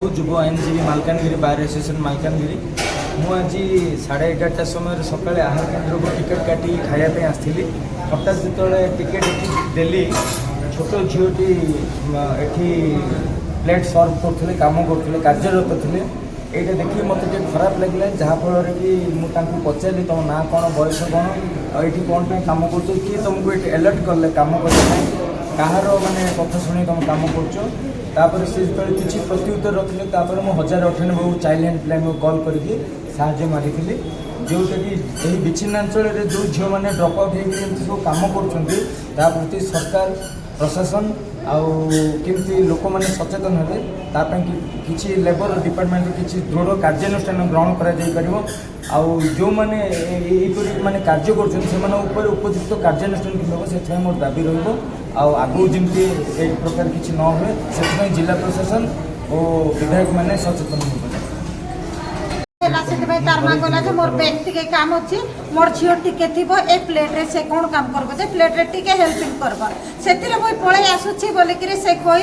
যুব আইনজীবী মাଲକାନଗିରି bar association Malkangiri मुझे 11:30 समय सकाଳେ आहार केन्द्र को टिकेट काटी खायापी आसती हठात जो टिकेट देली छोट झीटी ये प्लेट सर्व करते कम करते कार्यरत थे ये देखिए मत खराब लगे जहाँफल कि मुझे पचारि तुम ना कौन बयस कौन ये कौन कम कर किए तुमको ये अलर्ट कले कम करने कहार मानने कथा शुणी तुम कम कर से किसी प्रत्युत्तर रखिले मुझे 1098 चाइल्ड हेल्पलाइन को कॉल करके साहाଯ୍ୟ मारी जोटा कि विच्छिन्नांचल जो झील मैंने ड्रप आउट होती सब कम कर सरकार प्रशासन आमती लोक मैंने सचेतन हे किसी लेबर डिपार्टमेंट किसी दृढ़ कार्यानुष्ठान ग्रहण कर जो मैंने माने कार्य कर उपयुक्त कार्यानुष्ठान से मोर दाबी रगू जमी एक प्रकार किसी न हुए से जिला प्रशासन और विधायक मैंने सचेतन हो तार माँ गला जो मोर बैग टिके काम अच्छी मोर झील टिके थी ए प्लेट रे से कौन काम करबो जे प्लेट रे टिके हेल्पिंग करबो सेतिरे मुई पळे आसुची बोले कि से कोई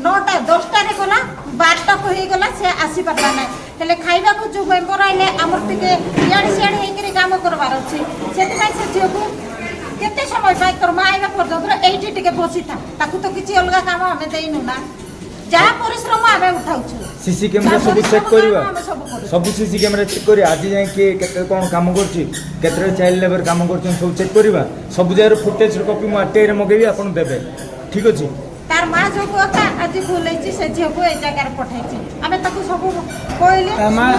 9टा 10टा रे गला 12टा को ही गला से आसी परला नै हेले खाइबा को जो मेंबर आइले हमर टिके याडी सियाडी हेकरी काम करबार अछि सेति भाई से जेबू केते समय पाई तोर मां आइबा पर्यंत एठी टिके बसी था ताकू तो किछि अलगा काम हमें देइनु ना जहाँ परिश्रम आमे उठाउछु सीसी कैमरा सब चेक करवा सब सीसी कैमरा चेक कर आज जाए किए केते कौन काम करछि केते चाइल्ड लेबर काम करछन सब चेक करवा सब जगह फुटेज कॉपी मु आटे रे मगेबी आपन देबे ठीक अछि तार मां जो कोता आज भूलैछि से झेबो ए जगह रे पठाइछि आमे ताकू सब कोइले मां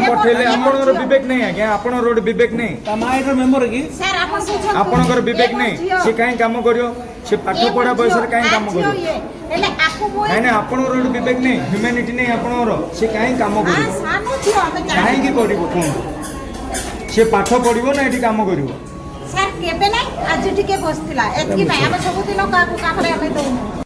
पठेले आपनर विवेक नै आज्ञा आपन रोड विवेक नै तमा एकर मेंबर की सर आपन बुझो आपनकर विवेक नै से काई काम करियो से पाठ पढ़ा बयस रे काई काम करियो हेले आपको मोय नै नै आपन रोड विवेक नै ह्यूमैनिटी नै आपनर से काई काम करियो हां सानो छियो हमें काई की करिवो कोन से पाठ पढ़िवो ना एठी काम करिवो सर केबे नै आज टिके बसतिला एतकी नै हम सब दिन का काम रे हमें दउनु